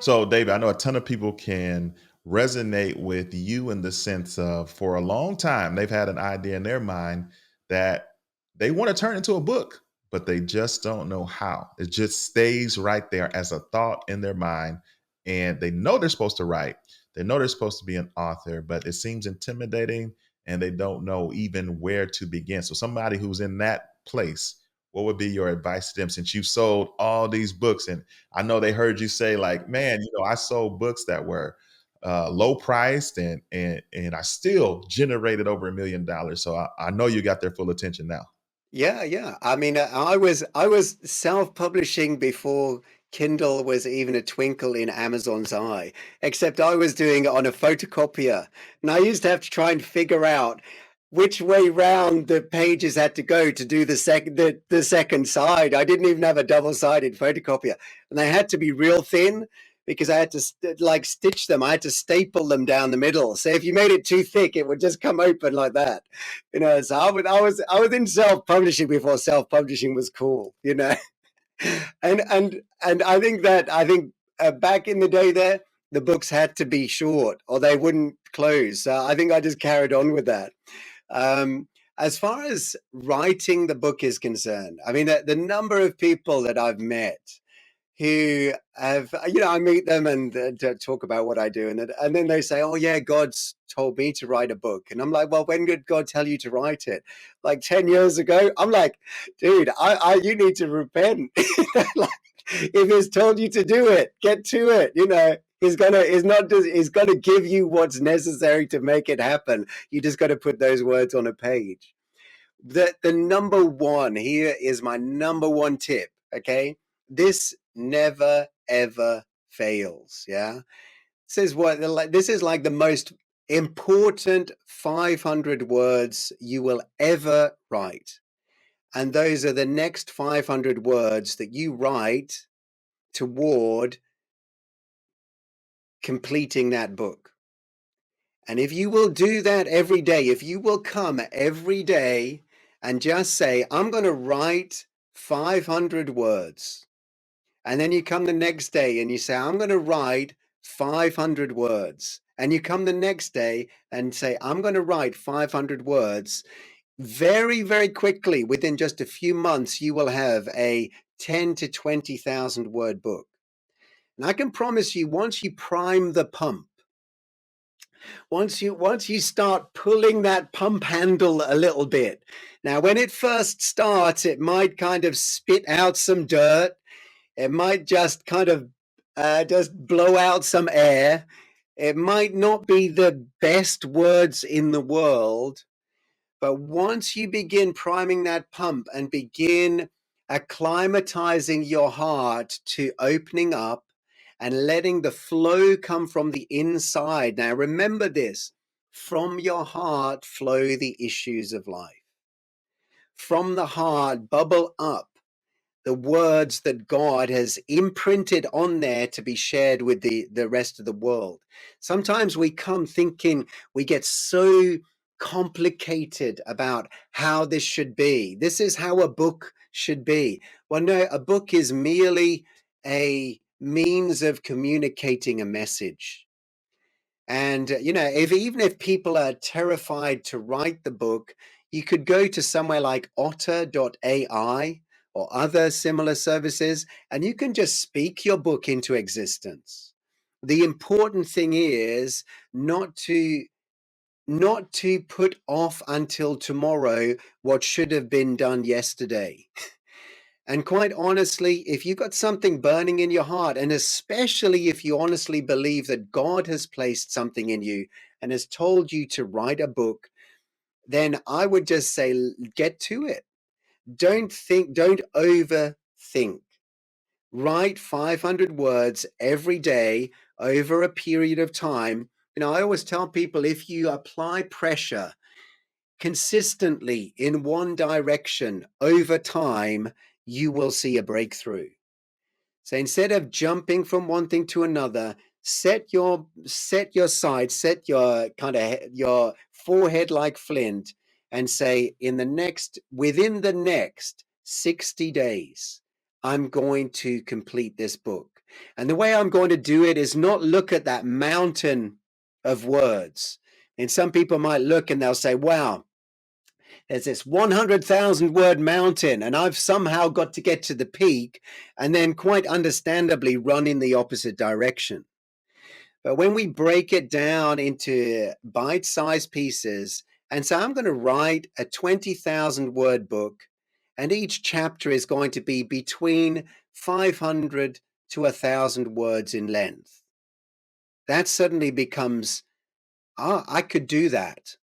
So, David, I know a ton of people can resonate with you in the sense of for a long time, they've had an idea in their mind that they want to turn into a book, but they just don't know how. It just stays right there as a thought in their mind. And they know they're supposed to write, they know they're supposed to be an author, but it seems intimidating and they don't know even where to begin. So, somebody who's in that place, what would be your advice to them since you've sold all these books? And I know they heard you say like, "Man, I sold books that were low priced and I still generated over $1 million." So I know you got their full attention now. Yeah, yeah. I mean, I was self-publishing before Kindle was even a twinkle in Amazon's eye, except I was doing it on a photocopier. And I used to have to try and figure out which way round the pages had to go to do the second side. I didn't even have a double-sided photocopier. And they had to be real thin because I had to like stitch them. I had to staple them down the middle. So if you made it too thick, it would just come open like that. So I was in self-publishing before self-publishing was cool, and I think back in the day there, the books had to be short or they wouldn't close. So I think I just carried on with that. As far as writing the book is concerned, I mean, the number of people that I've met who have, I meet them and talk about what I do, and then they say, "Oh yeah, God's told me to write a book," and I'm like, "Well, when did God tell you to write it? Like 10 years ago?" I'm like, "Dude, you need to repent. Like, if He's told you to do it, get to it. He's gonna give you what's necessary to make it happen. You just got to put those words on a page." The number one here is my number one tip. Okay, this never ever fails. Yeah, this is like the most important 500 words you will ever write, and those are the next 500 words that you write toward completing that book. And if you will do that every day, if you will come every day and just say, "I'm going to write 500 words," and then you come the next day and you say, "I'm going to write 500 words," and you come the next day and say, "I'm going to write 500 words," very, very quickly, within just a few months, you will have a 10 to 20,000 word book. And I can promise you, once you prime the pump, once you start pulling that pump handle a little bit. Now, when it first starts, it might kind of spit out some dirt. It might just kind of just blow out some air. It might not be the best words in the world, but once you begin priming that pump and begin acclimatizing your heart to opening up and letting the flow come from the inside. Now, remember this: from your heart flow the issues of life. From the heart bubble up the words that God has imprinted on there to be shared with the rest of the world. Sometimes we come thinking, we get so complicated about how this should be. This is how a book should be. Well, no, a book is merely a means of communicating a message. And, even if people are terrified to write the book, you could go to somewhere like otter.ai or other similar services, and you can just speak your book into existence. The important thing is not to put off until tomorrow what should have been done yesterday. And quite honestly, if you've got something burning in your heart, and especially if you honestly believe that God has placed something in you and has told you to write a book, then I would just say, get to it. Don't overthink. Write 500 words every day over a period of time. I always tell people, if you apply pressure consistently in one direction over time, you will see a breakthrough. So instead of jumping from one thing to another, set your your forehead like flint, and say, within the next 60 days, I'm going to complete this book. And the way I'm going to do it is not look at that mountain of words. And some people might look and they'll say, wow, there's this 100,000 word mountain, and I've somehow got to get to the peak, and then quite understandably run in the opposite direction. But when we break it down into bite sized pieces, and so I'm going to write a 20,000 word book, and each chapter is going to be between 500 to 1,000 words in length. That suddenly becomes, I could do that.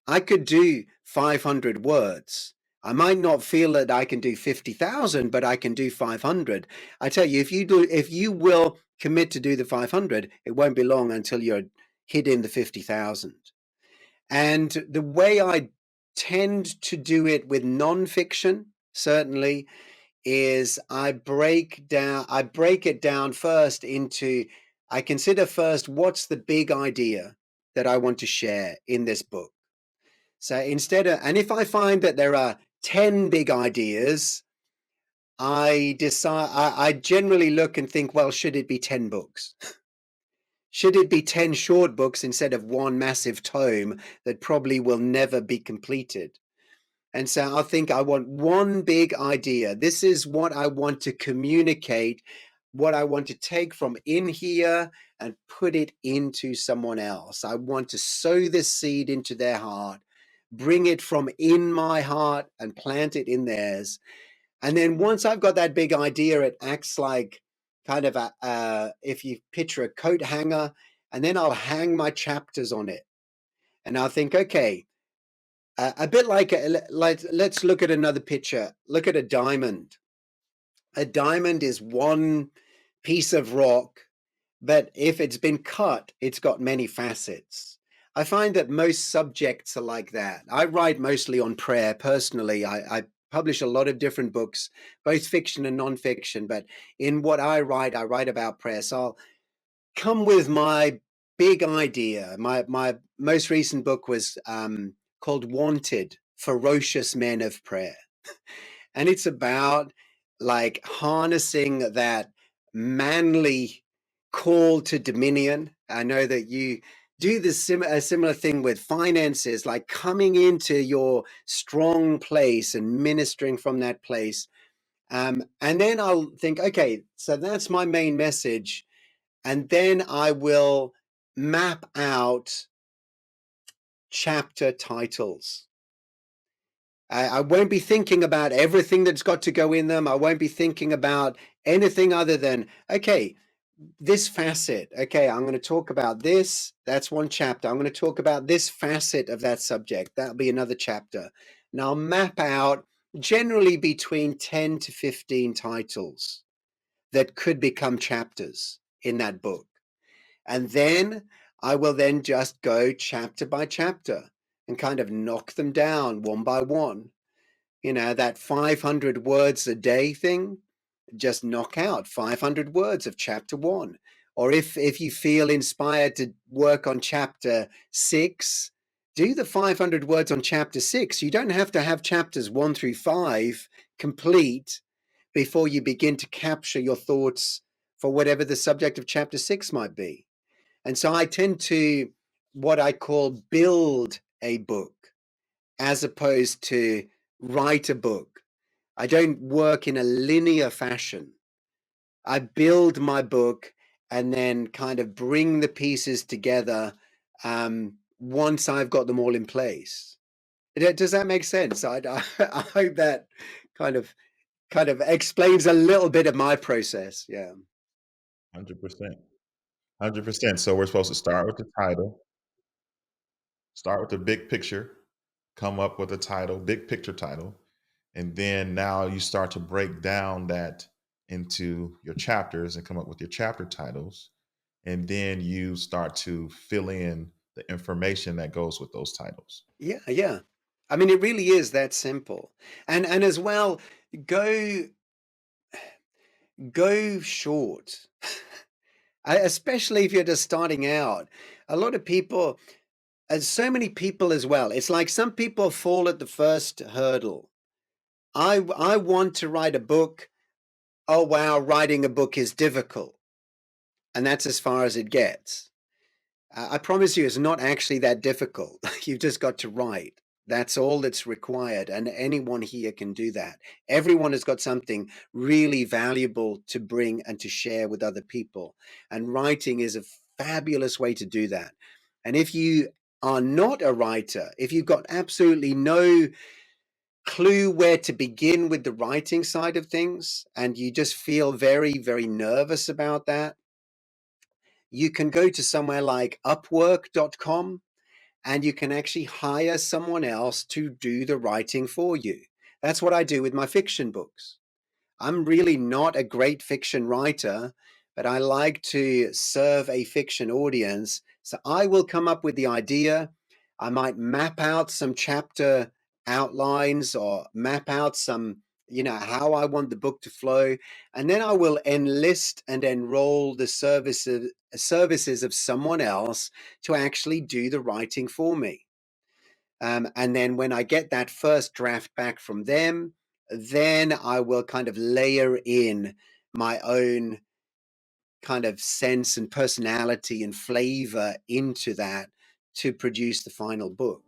I could do 500 words. I might not feel that I can do 50,000, but I can do 500. I tell you, if you will commit to do the 500, it won't be long until you're hitting the 50,000. And the way I tend to do it with nonfiction, certainly, is I break it down first into, I consider first what's the big idea that I want to share in this book. So and if I find that there are 10 big ideas, I generally look and think, well, should it be 10 books? Should it be 10 short books instead of one massive tome that probably will never be completed? And so I think I want one big idea. This is what I want to communicate, what I want to take from in here and put it into someone else. I want to sow this seed into their heart, bring it from in my heart and plant it in theirs. And then once I've got that big idea, it acts like kind of if you picture a coat hanger, and then I'll hang my chapters on it. And I'll think, okay, a bit like let's look at another picture. Look at a diamond. A diamond is one piece of rock, but if it's been cut, it's got many facets. I find that most subjects are like that. I write mostly on prayer personally. I publish a lot of different books, both fiction and nonfiction, but in what I write about prayer. So I'll come with my big idea. My most recent book was called Wanted: Ferocious Men of Prayer. And it's about like harnessing that manly call to dominion. I know that you do this a similar thing with finances, like coming into your strong place and ministering from that place. And then I'll think, okay, so that's my main message. And then I will map out chapter titles. I won't be thinking about everything that's got to go in them. I won't be thinking about anything other than, okay, this facet. Okay, I'm going to talk about this. That's one chapter. I'm going to talk about this facet of that subject. That'll be another chapter. And I'll map out generally between 10 to 15 titles that could become chapters in that book. And then I will then just go chapter by chapter and kind of knock them down one by one. You know, that 500 words a day thing, just knock out 500 words of chapter one. Or if you feel inspired to work on chapter 6, do the 500 words on chapter 6. You don't have to have chapters 1 through 5 complete before you begin to capture your thoughts for whatever the subject of chapter 6 might be. And so I tend to what I call build a book as opposed to write a book. I don't work in a linear fashion. I build my book and then kind of bring the pieces together once I've got them all in place. Does that make sense? I hope that kind of explains a little bit of my process. Yeah. 100%. 100%. So we're supposed to start with the title, start with the big picture, come up with a title, big picture title, and then now you start to break down that into your chapters and come up with your chapter titles. And then you start to fill in the information that goes with those titles. Yeah, yeah. I mean, it really is that simple. And as well, go go short. Especially if you're just starting out. A lot of people, and so many people as well. It's like some people fall at the first hurdle. I want to write a book oh, wow, writing a book is difficult. And that's as far as it gets. I promise you, it's not actually that difficult. You've just got to write. That's all that's required. And anyone here can do that. Everyone has got something really valuable to bring and to share with other people. And writing is a fabulous way to do that. And if you are not a writer, if you've got absolutely no clue where to begin with the writing side of things, and you just feel very, very nervous about that, you can go to somewhere like upwork.com and you can actually hire someone else to do the writing for you. That's what I do with my fiction books. I'm really not a great fiction writer, but I like to serve a fiction audience. So I will come up with the idea. I might map out some chapter outlines or map out some, how I want the book to flow. And then I will enlist and enroll the services of someone else to actually do the writing for me. And then when I get that first draft back from them, then I will kind of layer in my own kind of sense and personality and flavor into that to produce the final book.